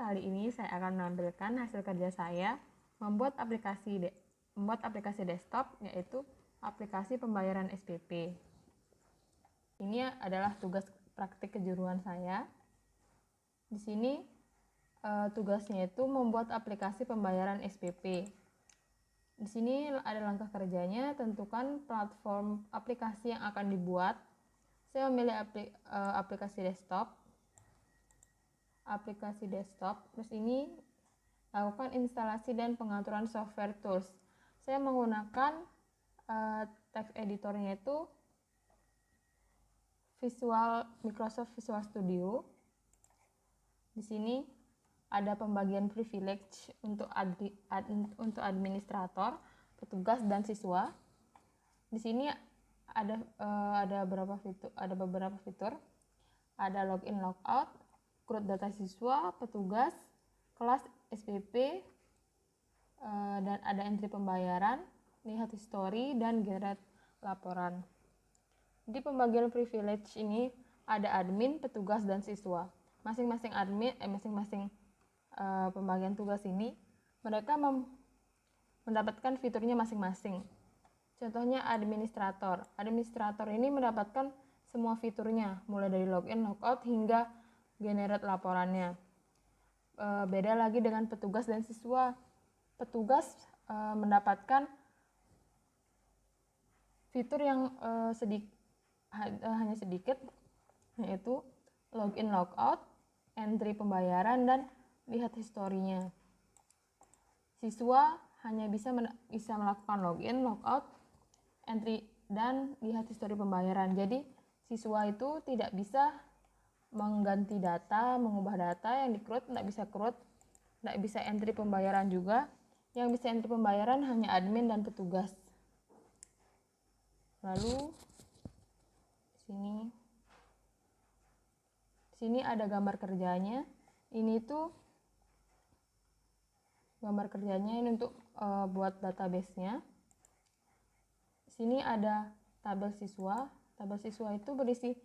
kali ini saya akan menampilkan hasil kerja saya membuat aplikasi desktop, yaitu aplikasi pembayaran SPP. Ini adalah tugas praktik kejuruan saya. Di sini tugasnya itu membuat aplikasi pembayaran SPP. Di sini ada langkah kerjanya, tentukan platform aplikasi yang akan dibuat. Saya memilih aplikasi desktop. Terus ini lakukan instalasi dan pengaturan software tools. Saya menggunakan text editornya itu Microsoft Visual Studio. Di sini ada pembagian privilege untuk administrator, petugas, dan siswa. Di sini ada beberapa fitur. Ada login, logout, CRUD data siswa, petugas, kelas SPP, dan ada entry pembayaran, lihat history, dan generate laporan. Di pembagian privilege ini ada admin, petugas, dan siswa. Masing-masing pembagian tugas ini mereka mendapatkan fiturnya masing-masing. Contohnya administrator. Administrator ini mendapatkan semua fiturnya, mulai dari login, logout, hingga generate laporannya. Beda lagi dengan petugas dan siswa. Petugas mendapatkan fitur yang hanya sedikit, yaitu login, logout, entry pembayaran, dan lihat historinya. Siswa hanya bisa melakukan login, logout, entry, dan lihat histori pembayaran. Jadi siswa itu tidak bisa mengganti data, mengubah data yang di-CRUD, tidak bisa entry pembayaran juga. Yang bisa entry pembayaran hanya admin dan petugas. Lalu sini ada gambar kerjanya. Ini tuh gambar kerjanya ini untuk buat database-nya. Sini ada tabel siswa. Tabel siswa itu berisi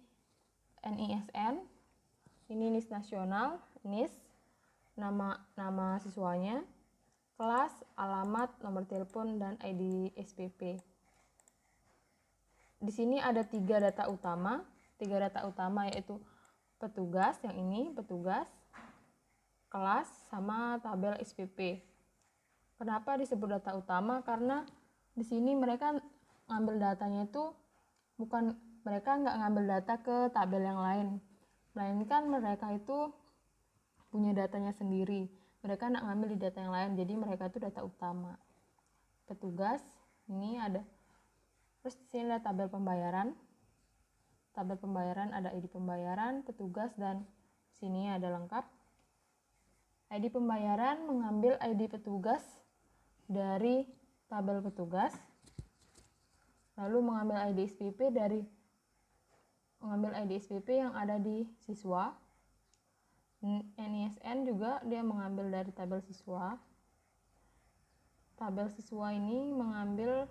NISN, ini NIS nasional, NIS, nama siswanya, kelas, alamat, nomor telepon, dan ID SPP. Di sini ada 3 data utama. 3 data utama yaitu petugas, yang ini petugas, kelas, sama tabel SPP. Kenapa disebut data utama? Karena di sini mereka ngambil datanya itu mereka nggak ngambil data ke tabel yang lain, melainkan mereka itu punya datanya sendiri. Mereka nggak ngambil di data yang lain, jadi mereka itu data utama. Petugas ini ada. Terus di sini ada tabel pembayaran. Tabel pembayaran ada ID pembayaran, petugas, dan sini ada lengkap. ID pembayaran mengambil ID petugas dari tabel petugas, lalu mengambil ID SPP yang ada di siswa. NISN juga dia mengambil dari tabel siswa. Tabel siswa ini mengambil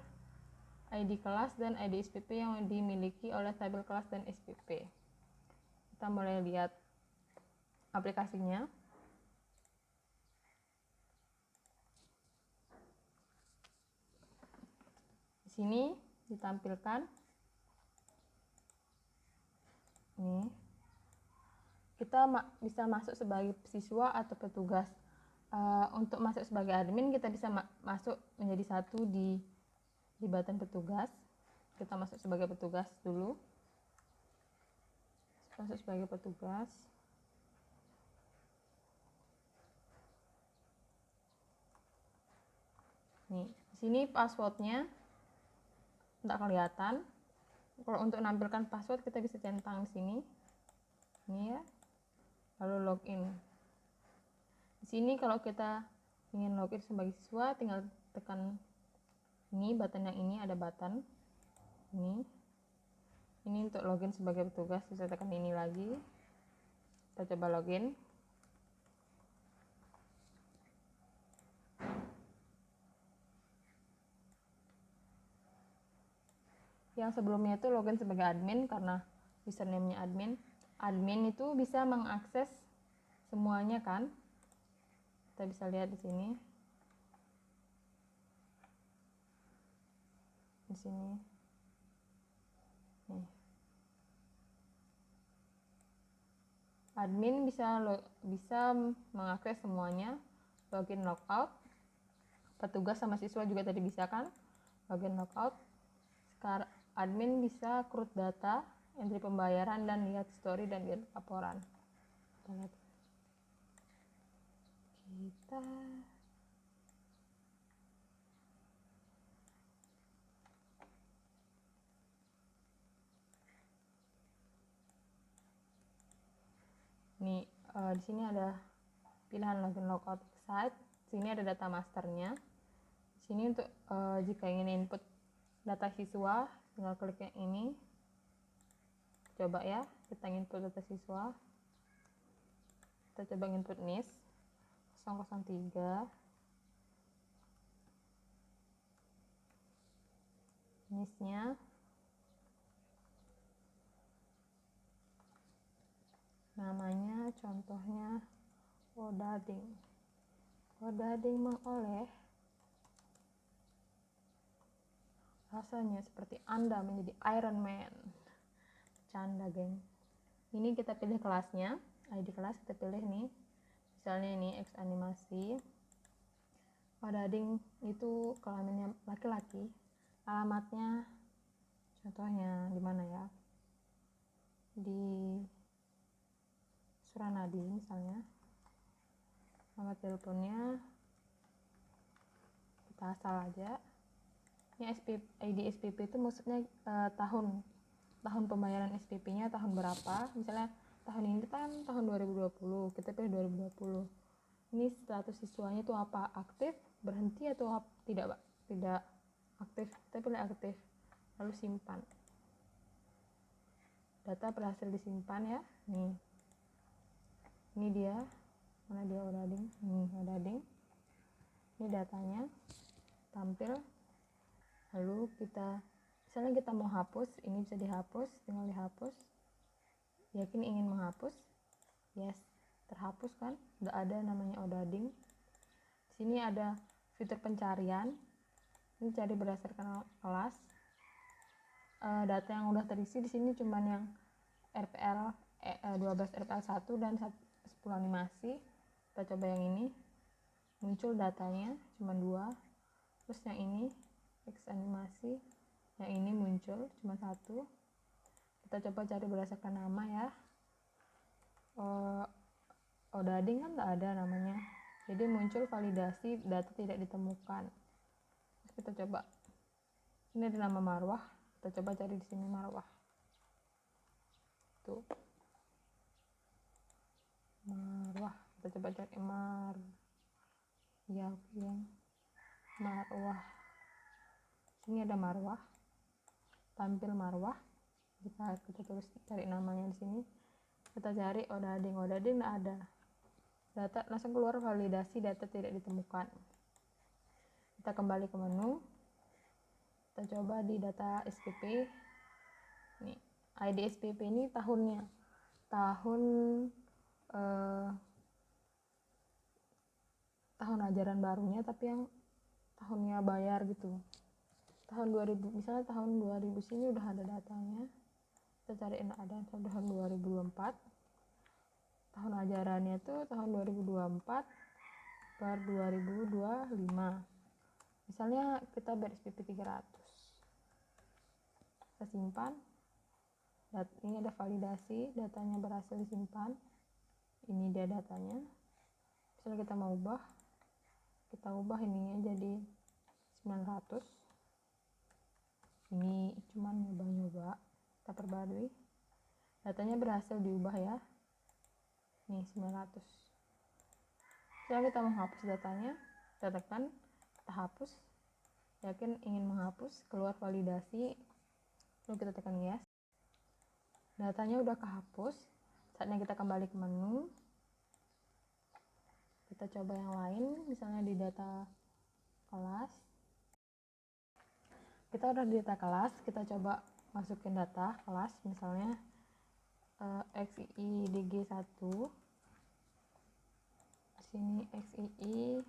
ID kelas dan ID SPP yang dimiliki oleh tabel kelas dan SPP. Kita mulai lihat aplikasinya. Di sini ditampilkan ini. Kita bisa masuk sebagai siswa atau petugas. Untuk masuk sebagai admin kita bisa masuk menjadi satu di button petugas. Kita masuk sebagai petugas dulu. Masuk sebagai petugas. Nih, di sini passwordnya tidak kelihatan. Kalau untuk menampilkan password kita bisa centang di sini. Ini ya. Lalu login. Di sini kalau kita ingin login sebagai siswa, tinggal tekan ini, button yang ini, ada button ini untuk login sebagai petugas. Bisa tekan ini lagi. Kita coba login. Yang sebelumnya itu login sebagai admin karena username-nya admin. Admin itu bisa mengakses semuanya kan. Kita bisa lihat di sini. Di sini. Nih. Admin bisa mengakses semuanya, login logout. Petugas sama siswa juga tadi bisa kan, login logout. Sekarang admin bisa create data, entry pembayaran, dan lihat story dan lihat laporan. Kita nih, di sini ada pilihan login logout site. Sini ada data masternya. Sini untuk jika ingin input data siswa, tinggal klik yang ini. Coba ya, kita input data siswa. Kita coba input NIS 003. NIS-nya namanya contohnya Odading. Odading mengoleh. Rasanya seperti Anda menjadi Iron Man. Canda, geng. Ini kita pilih kelasnya, ID kelas kita pilih nih. Misalnya ini X animasi. Odading itu kelaminnya laki-laki. Alamatnya contohnya di mana ya? Di Suranadi misalnya. Nomor teleponnya kita asal aja. Ini ID SPP itu maksudnya tahun pembayaran SPP-nya tahun berapa. Misalnya tahun ini kan tahun 2020, kita pilih 2020. Ini status siswanya itu apa? Aktif, berhenti, atau tidak aktif. Kita pilih aktif, lalu simpan. Data berhasil disimpan ya. Nih, ini dia, mana dia Odading? Nih Odading. Ini datanya tampil. Lalu misalnya kita mau hapus, ini bisa dihapus, tinggal dihapus. Yakin ingin menghapus? Yes, terhapus kan? Udah ada namanya Odading. Di sini ada fitur pencarian. Ini cari berdasarkan kelas. Data yang udah terisi di sini cuman yang RPL 12 RPL 1 dan 10 animasi. Kita coba yang ini. Muncul datanya cuma 2. Terus yang ini X animasi, yang ini muncul cuma 1. Kita coba cari berdasarkan nama ya. Odading kan tak ada namanya, jadi muncul validasi data tidak ditemukan. Terus kita coba, ini ada nama Marwah, kita coba cari di sini Marwah. Tuh, Marwah, kita coba cari Marwah. Sini ada Marwah, tampil Marwah. Kita tulis cari namanya di sini. Kita cari Odading nggak ada. Data langsung keluar validasi data tidak ditemukan. Kita kembali ke menu. Kita coba di data SPP. Nih, ID SPP ini tahunnya. Tahun ajaran barunya, tapi yang tahunnya bayar gitu. Tahun 2000, misalnya tahun 2000 sini udah ada datanya. Kita cari ada tahun 2024. Tahun ajarannya tuh tahun 2024 per 2025. Misalnya kita bayar SPP 300. Kita simpan. Ini ada validasi, datanya berhasil disimpan. Ini dia datanya. Misalnya kita mau ubah, kita ubah ininya jadi 900. Ini cuman nyoba-nyoba, kita perbarui. Datanya berhasil diubah ya. Nih 900. Setelah kita menghapus datanya, kita tekan, kita hapus. Yakin ingin menghapus, keluar validasi, lalu kita tekan yes. Datanya udah kehapus. Saatnya kita kembali ke menu. Kita coba yang lain, misalnya di data kelas. Kita udah di data kelas, kita coba masukin data kelas, misalnya XIDG1. Di Sini XII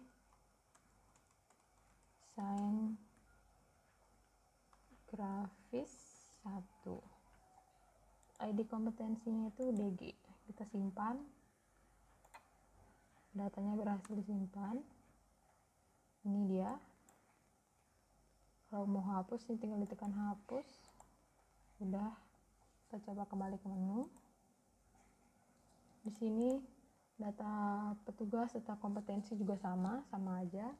Sains Grafis 1. ID kompetensinya itu DG. Kita simpan. Datanya berhasil disimpan. Ini dia. Kalau mau hapus, ini tinggal ditekan hapus. Udah. Kita coba kembali ke menu. Di sini data petugas, data kompetensi juga sama aja.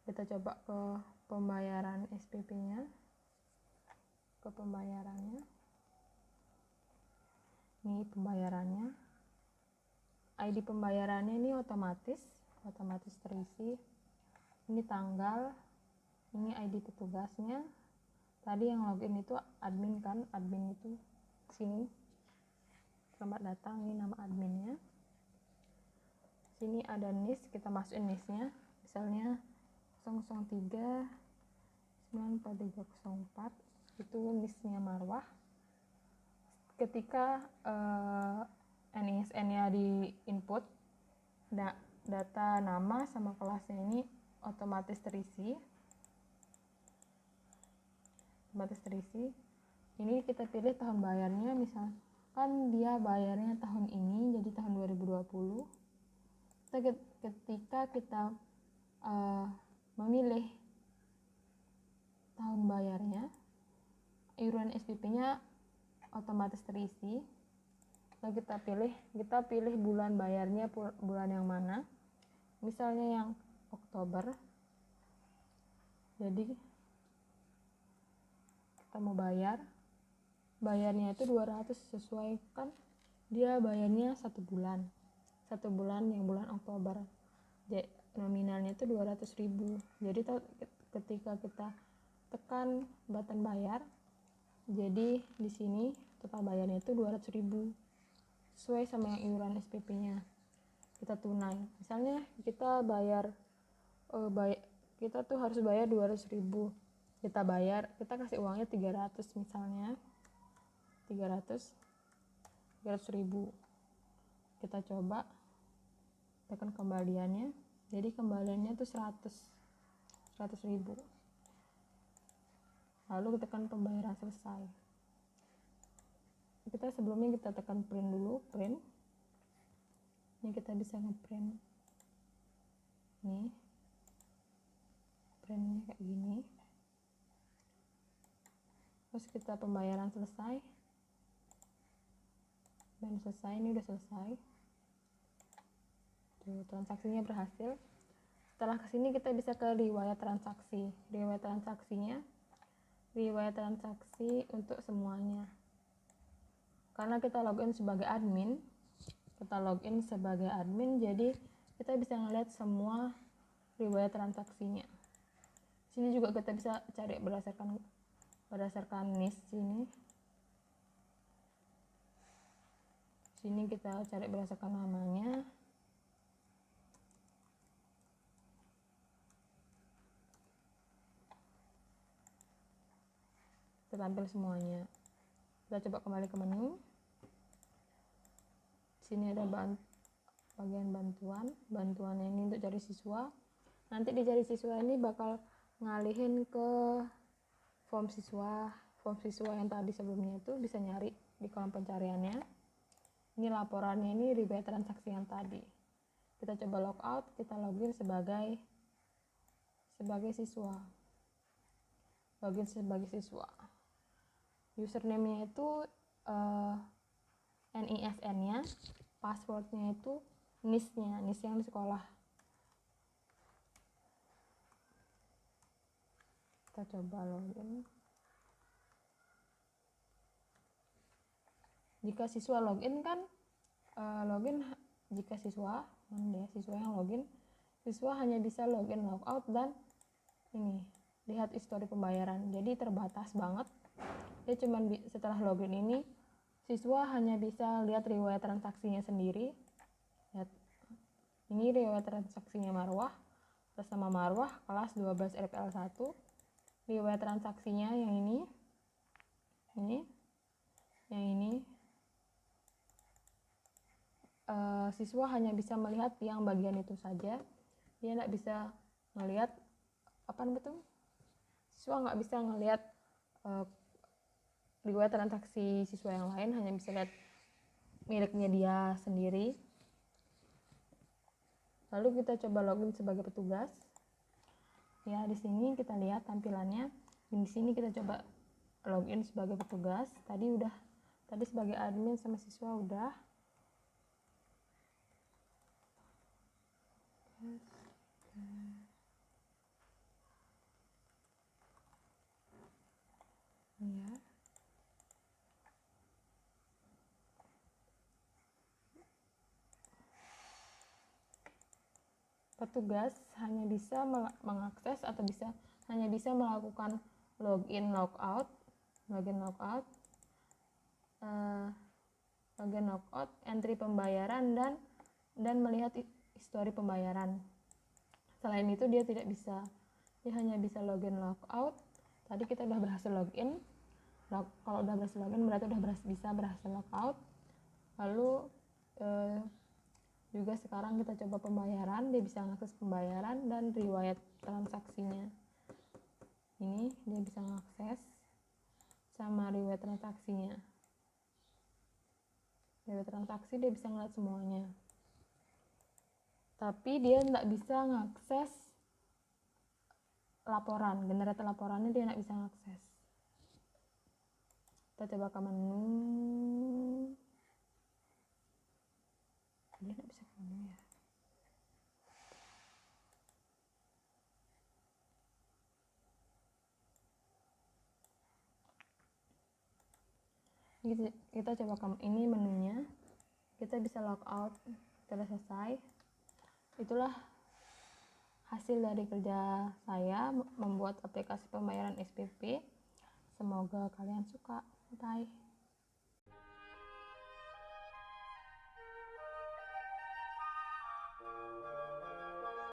Kita coba ke pembayaran SPP-nya. Ke pembayarannya. Ini pembayarannya. ID pembayarannya ini otomatis terisi. Ini tanggal, ini ID petugasnya. Tadi yang login itu admin kan, admin itu sini. Selamat datang, ini nama adminnya. Sini ada NIS, kita masukin NIS-nya. Misalnya 003 94304, itu NIS-nya Marwah. Ketika NISN-nya di input, data nama sama kelasnya ini otomatis terisi. Ini kita pilih tahun bayarnya, misalkan dia bayarnya tahun ini, jadi tahun 2020. Ketika kita memilih tahun bayarnya, iuran SPP-nya otomatis terisi. Lalu kita pilih bulan bayarnya, bulan yang mana, misalnya yang Oktober. Jadi kita mau bayarnya itu 200, sesuai kan dia bayarnya 1 bulan yang bulan Oktober. Jadi nominalnya itu 200.000. Jadi ketika kita tekan button bayar, jadi di sini total bayarnya itu 200.000 sesuai sama yang iuran SPP-nya. Kita tunai, misalnya kita kita tuh harus bayar 200.000. Kita kasih uangnya 300, misalnya 300.000. Kita coba tekan kembaliannya, jadi kembaliannya tuh 100.000. Lalu kita tekan pembayaran selesai. Sebelumnya kita tekan print dulu, print. Ini kita bisa ngeprint. Nih, printnya kayak gini. Terus kita pembayaran selesai. Dan selesai, ini udah selesai. Tuh, transaksinya berhasil. Setelah kesini kita bisa ke riwayat transaksi. Riwayat transaksi untuk semuanya. Karena kita login sebagai admin, jadi kita bisa ngeliat semua riwayat transaksinya. Sini juga kita bisa cari berdasarkan NIS sini. Sini kita cari berdasarkan namanya. Kita tampil semuanya. Kita coba kembali ke menu. Sini ada bagian bantuannya ini untuk cari siswa. Nanti di cari siswa ini bakal ngalihin ke form siswa yang tadi sebelumnya itu bisa nyari di kolom pencariannya. Ini laporannya, ini riwayat transaksi yang tadi. Kita coba logout, kita login sebagai siswa. Login sebagai siswa. Username-nya itu NISN-nya, password-nya itu NIS-nya, NIS yang di sekolah. Kita coba login. Jika siswa login kan, jika siswa yang login, siswa hanya bisa login, logout, dan ini lihat histori pembayaran. Jadi terbatas banget. Dia cuma setelah login ini, siswa hanya bisa lihat riwayat transaksinya sendiri. Lihat, ini riwayat transaksinya Marwah, atas nama Marwah, kelas 12 RPL 1. Riwayat transaksinya yang ini, yang ini, siswa hanya bisa melihat yang bagian itu saja, dia nggak bisa melihat siswa nggak bisa ngelihat riwayat transaksi siswa yang lain, hanya bisa lihat miliknya dia sendiri. Lalu kita coba login sebagai petugas. Ya, di sini kita lihat tampilannya. Di sini kita coba login sebagai petugas. Tadi sebagai admin sama siswa udah. Ya. Petugas hanya bisa mengakses atau hanya bisa melakukan login logout, entry pembayaran dan melihat histori pembayaran. Selain itu dia tidak bisa, dia hanya bisa login logout. Tadi kita udah berhasil login. Kalau udah berhasil login berarti udah berhasil logout. Lalu juga sekarang kita coba pembayaran, dia bisa mengakses pembayaran dan riwayat transaksinya. Ini dia bisa mengakses sama riwayat transaksinya. Riwayat transaksi dia bisa ngeliat semuanya. Tapi dia nggak bisa mengakses laporan, generator laporannya dia nggak bisa mengakses. Kita coba ke menu. Dia nggak bisa ke menu ya. Kita coba ke ini menunya, kita bisa logout, sudah selesai. Itulah hasil dari kerja saya membuat aplikasi pembayaran SPP. Semoga kalian suka. Bye.